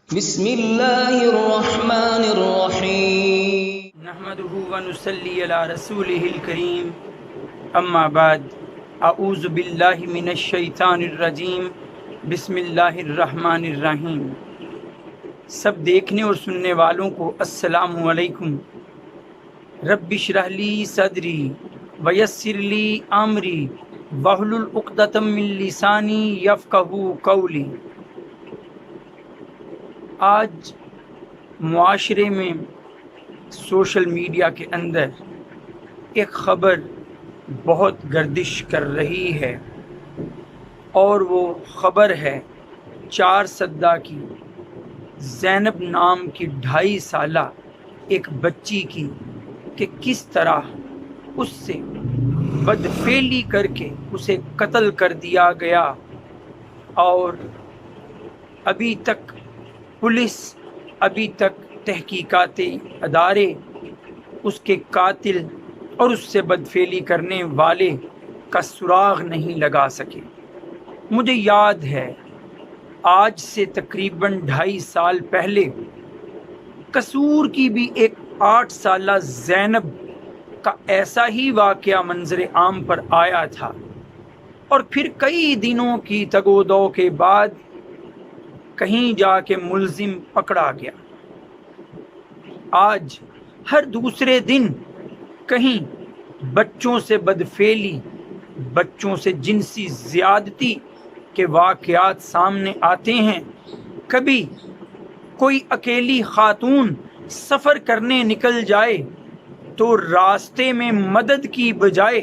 بسم اللہ الرحمن الرحیم نحمده ونصلی علی رسولہ الکریم اما بعد اعوذ باللہ من الشیطان الرجیم بسم اللہ الرحمن الرحیم۔ سب دیکھنے اور سننے والوں کو السلام علیکم۔ رب اشرح لی صدری ویسر لی امری واحلل عقدۃ من لسانی یفقہوا قولی۔ آج معاشرے میں سوشل میڈیا کے اندر ایک خبر بہت گردش کر رہی ہے اور وہ خبر ہے 4 سدہ کی زینب نام کی 2.5 سالہ ایک بچی کی کہ کس طرح اس سے بدفعلی کر کے اسے قتل کر دیا گیا، اور ابھی تک پولیس، ابھی تک تحقیقاتی ادارے اس کے قاتل اور اس سے بدفعلی کرنے والے کا سراغ نہیں لگا سکے۔ مجھے یاد ہے آج سے تقریباً 2.5 سال پہلے قصور کی بھی ایک 8 سالہ زینب کا ایسا ہی واقعہ منظر عام پر آیا تھا، اور پھر کئی دنوں کی تگ و دو کے بعد کہیں جا کے ملزم پکڑا گیا۔ آج ہر دوسرے دن کہیں بچوں سے بدفعلی، بچوں سے جنسی زیادتی کے واقعات سامنے آتے ہیں۔ کبھی کوئی اکیلی خاتون سفر کرنے نکل جائے تو راستے میں مدد کی بجائے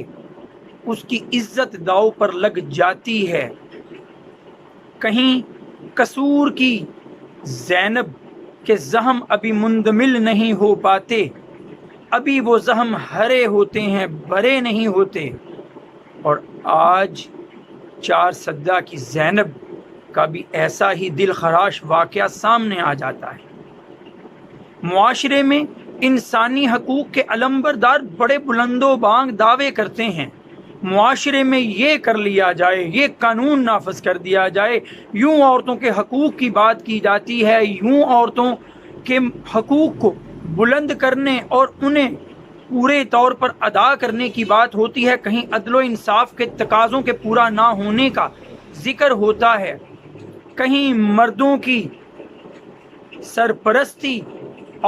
اس کی عزت داؤ پر لگ جاتی ہے۔ کہیں قصور کی زینب کے زخم ابھی مندمل نہیں ہو پاتے، ابھی وہ زخم ہرے ہوتے ہیں، بھرے نہیں ہوتے، اور آج 4 سدہ کی زینب کا بھی ایسا ہی دل خراش واقعہ سامنے آ جاتا ہے۔ معاشرے میں انسانی حقوق کے علمبردار بڑے بلند و بانگ دعوے کرتے ہیں، معاشرے میں یہ کر لیا جائے، یہ قانون نافذ کر دیا جائے، یوں عورتوں کے حقوق کی بات کی جاتی ہے، یوں عورتوں کے حقوق کو بلند کرنے اور انہیں پورے طور پر ادا کرنے کی بات ہوتی ہے، کہیں عدل و انصاف کے تقاضوں کے پورا نہ ہونے کا ذکر ہوتا ہے، کہیں مردوں کی سرپرستی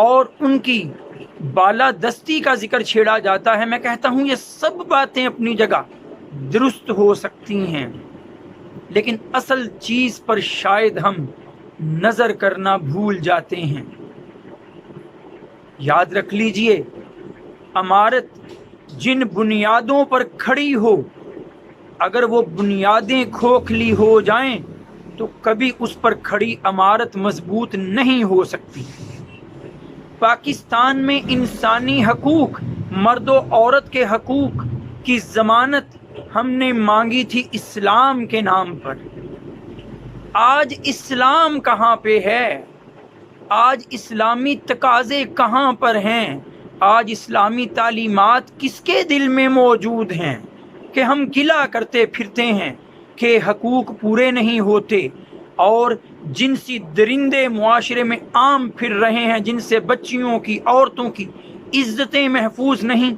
اور ان کی بالادستی کا ذکر چھیڑا جاتا ہے۔ میں کہتا ہوں یہ سب باتیں اپنی جگہ درست ہو سکتی ہیں، لیکن اصل چیز پر شاید ہم نظر کرنا بھول جاتے ہیں۔ یاد رکھ لیجئے، عمارت جن بنیادوں پر کھڑی ہو، اگر وہ بنیادیں کھوکھلی ہو جائیں تو کبھی اس پر کھڑی عمارت مضبوط نہیں ہو سکتی۔ پاکستان میں انسانی حقوق، مرد و عورت کے حقوق کی ضمانت ہم نے مانگی تھی اسلام کے نام پر۔ آج اسلام کہاں پہ ہے؟ آج اسلامی تقاضے کہاں پر ہیں؟ آج اسلامی تعلیمات کس کے دل میں موجود ہیں کہ ہم گلہ کرتے پھرتے ہیں کہ حقوق پورے نہیں ہوتے، اور جنسی درندے معاشرے میں عام پھر رہے ہیں جن سے بچیوں کی، عورتوں کی عزتیں محفوظ نہیں؟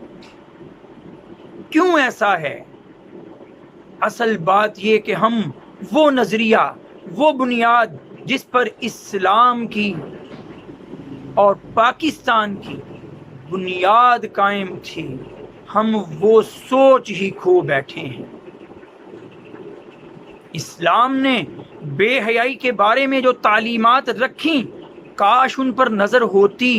کیوں ایسا ہے؟ اصل بات یہ کہ ہم وہ نظریہ، وہ بنیاد جس پر اسلام کی اور پاکستان کی بنیاد قائم تھی، ہم وہ سوچ ہی کھو بیٹھے ہیں۔ اسلام نے بے حیائی کے بارے میں جو تعلیمات رکھیں، کاش ان پر نظر ہوتی،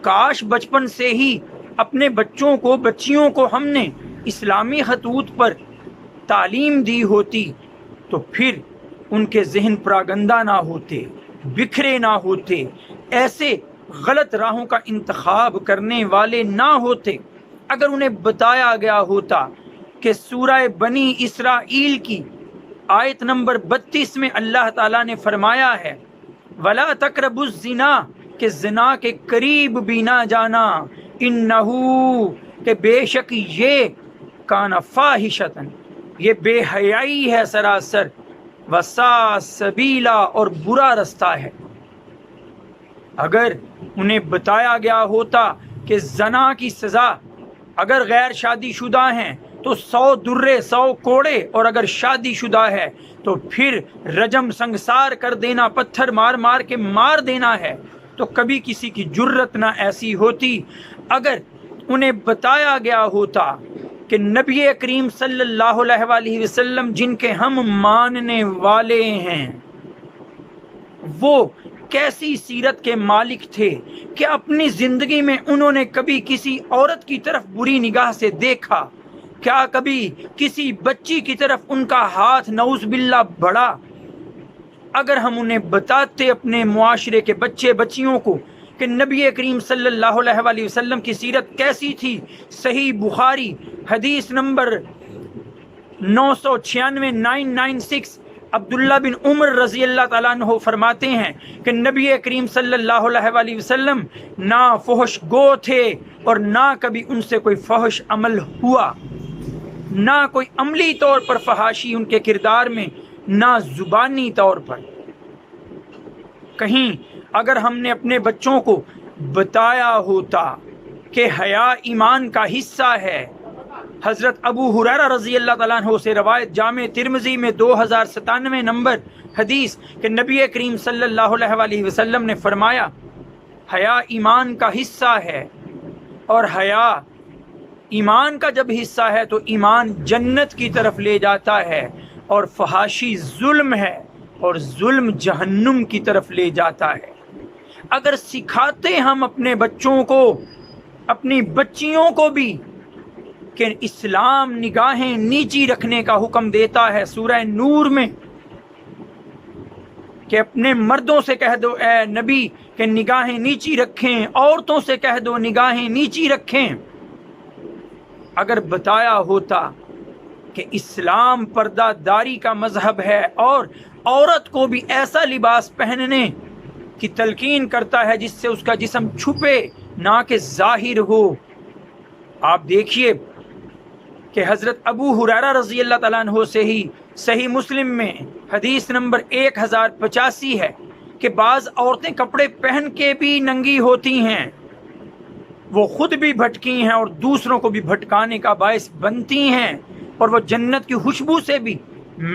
کاش بچپن سے ہی اپنے بچوں کو، بچیوں کو ہم نے اسلامی خطوط پر تعلیم دی ہوتی، تو پھر ان کے ذہن پراگندہ نہ ہوتے، بکھرے نہ ہوتے، ایسے غلط راہوں کا انتخاب کرنے والے نہ ہوتے۔ اگر انہیں بتایا گیا ہوتا کہ سورہ بنی اسرائیل کی آیت نمبر 32 میں اللہ تعالیٰ نے فرمایا ہے وَلَا تَقْرَبُوا الزِّنَا، کہ زنا کے قریب بھی نہ جانا، اِنَّهُ، کہ بے شک یہ کان فاحشۃ، یہ بے حیائی ہے سراسر، وَسَاءَ سَبِیلًا، اور برا رستہ ہے۔ اگر انہیں بتایا گیا ہوتا کہ زنا کی سزا اگر غیر شادی شدہ ہیں تو 100 درے 100 کوڑے، اور اگر شادی شدہ ہے تو پھر رجم سنگسار کر دینا، پتھر مار مار کے مار دینا ہے، تو کبھی کسی کی جرت نہ ایسی ہوتی۔ اگر انہیں بتایا گیا ہوتا کہ نبی کریم صلی اللہ علیہ وآلہ وسلم جن کے ہم ماننے والے ہیں وہ کیسی سیرت کے مالک تھے کہ اپنی زندگی میں انہوں نے کبھی کسی عورت کی طرف بری نگاہ سے دیکھا، کیا کبھی کسی بچی کی طرف ان کا ہاتھ نعوذ باللہ بڑھا؟ اگر ہم انہیں بتاتے اپنے معاشرے کے بچے بچیوں کو کہ نبی کریم صلی اللہ علیہ وآلہ وسلم کی سیرت کیسی تھی، صحیح بخاری حدیث نمبر 996 عبداللہ بن عمر رضی اللہ تعالیٰ عنہ فرماتے ہیں کہ نبی کریم صلی اللہ علیہ وآلہ وسلم نہ فحش گو تھے اور نہ کبھی ان سے کوئی فحش عمل ہوا، نہ کوئی عملی طور پر فحاشی ان کے کردار میں، نہ زبانی طور پر۔ کہیں اگر ہم نے اپنے بچوں کو بتایا ہوتا کہ حیا ایمان کا حصہ ہے، حضرت ابو ہریرہ رضی اللہ تعالیٰ عنہ سے روایت جامع ترمذی میں 2097 نمبر حدیث کہ نبی کریم صلی اللہ علیہ وآلہ وسلم نے فرمایا حیا ایمان کا حصہ ہے، اور حیا ایمان کا جب حصہ ہے تو ایمان جنت کی طرف لے جاتا ہے، اور فحاشی ظلم ہے اور ظلم جہنم کی طرف لے جاتا ہے۔ اگر سکھاتے ہم اپنے بچوں کو، اپنی بچیوں کو بھی کہ اسلام نگاہیں نیچی رکھنے کا حکم دیتا ہے، سورہ نور میں کہ اپنے مردوں سے کہہ دو اے نبی کہ نگاہیں نیچی رکھیں، عورتوں سے کہہ دو نگاہیں نیچی رکھیں۔ اگر بتایا ہوتا کہ اسلام پردہ داری کا مذہب ہے اور عورت کو بھی ایسا لباس پہننے کی تلقین کرتا ہے جس سے اس کا جسم چھپے نہ کہ ظاہر ہو۔ آپ دیکھیے کہ حضرت ابو ہریرہ رضی اللہ تعالیٰ عنہ سے ہی صحیح مسلم میں حدیث نمبر 1085 ہے کہ بعض عورتیں کپڑے پہن کے بھی ننگی ہوتی ہیں، وہ خود بھی بھٹکی ہیں اور دوسروں کو بھی بھٹکانے کا باعث بنتی ہیں، اور وہ جنت کی خوشبو سے بھی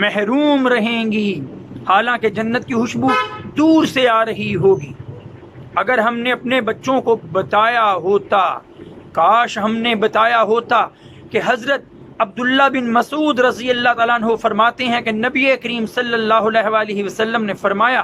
محروم رہیں گی، حالانکہ جنت کی خوشبو دور سے آ رہی ہوگی۔ اگر ہم نے اپنے بچوں کو بتایا ہوتا، کاش ہم نے بتایا ہوتا کہ حضرت عبداللہ بن مسعود رضی اللہ تعالیٰ عنہ فرماتے ہیں کہ نبی کریم صلی اللہ علیہ وآلہ وسلم نے فرمایا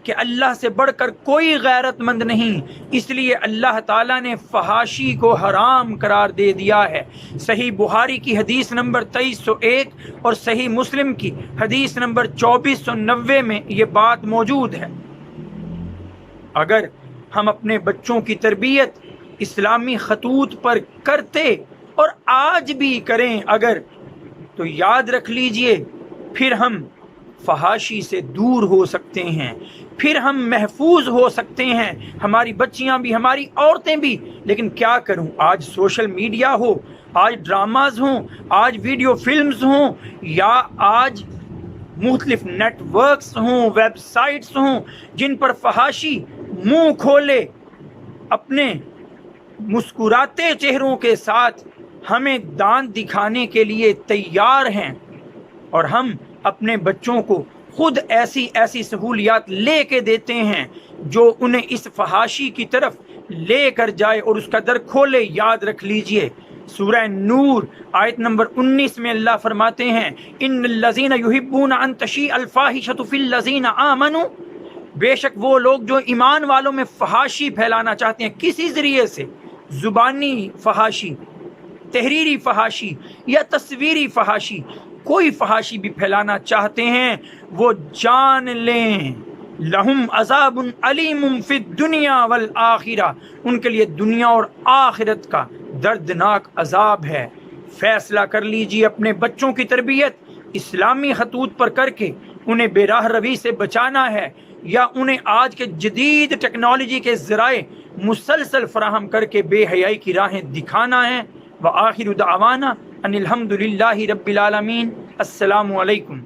کہ اللہ سے بڑھ کر کوئی غیرت مند نہیں، اس لیے اللہ تعالیٰ نے فحاشی کو حرام قرار دے دیا ہے۔ صحیح بخاری کی حدیث نمبر 2301 اور صحیح مسلم کی حدیث نمبر 2490 میں یہ بات موجود ہے۔ اگر ہم اپنے بچوں کی تربیت اسلامی خطوط پر کرتے اور آج بھی کریں اگر، تو یاد رکھ لیجئے پھر ہم فحاشی سے دور ہو سکتے ہیں، پھر ہم محفوظ ہو سکتے ہیں، ہماری بچیاں بھی ہماری عورتیں بھی۔ لیکن کیا کروں، آج سوشل میڈیا ہو، آج ڈراماز ہوں، آج ویڈیو فلمز ہوں، یا آج مختلف نیٹ ورکس ہوں، ویب سائٹس ہوں جن پر فحاشی منہ کھولے اپنے مسکراتے چہروں کے ساتھ ہمیں دانت دکھانے کے لیے تیار ہیں، اور ہم اپنے بچوں کو خود ایسی سہولیات لے کے دیتے ہیں جو انہیں اس فحاشی کی طرف لے کر جائے اور اس کا در کھولے۔ یاد رکھ لیجئے سورہ نور آیت نمبر 19 میں اللہ فرماتے ہیں ان الذین یحبون ان تشیع الفاحشۃ فی الذین آمنوا، بے شک وہ لوگ جو ایمان والوں میں فحاشی پھیلانا چاہتے ہیں، کسی ذریعے سے، زبانی فحاشی، تحریری فحاشی یا تصویری فحاشی، کوئی فحاشی بھی پھیلانا چاہتے ہیں، وہ جان لیں لہم عذاب علیم فی الدنیا والآخرہ، ان کے لیے دنیا اور آخرت کا دردناک عذاب ہے۔ فیصلہ کر لیجیے اپنے بچوں کی تربیت اسلامی خطوط پر کر کے انہیں بے راہ روی سے بچانا ہے، یا انہیں آج کے جدید ٹیکنالوجی کے ذرائع مسلسل فراہم کر کے بے حیائی کی راہیں دکھانا ہے۔ وآخر دعوانا ان الحمد للہ رب العالمین۔ السلام علیکم۔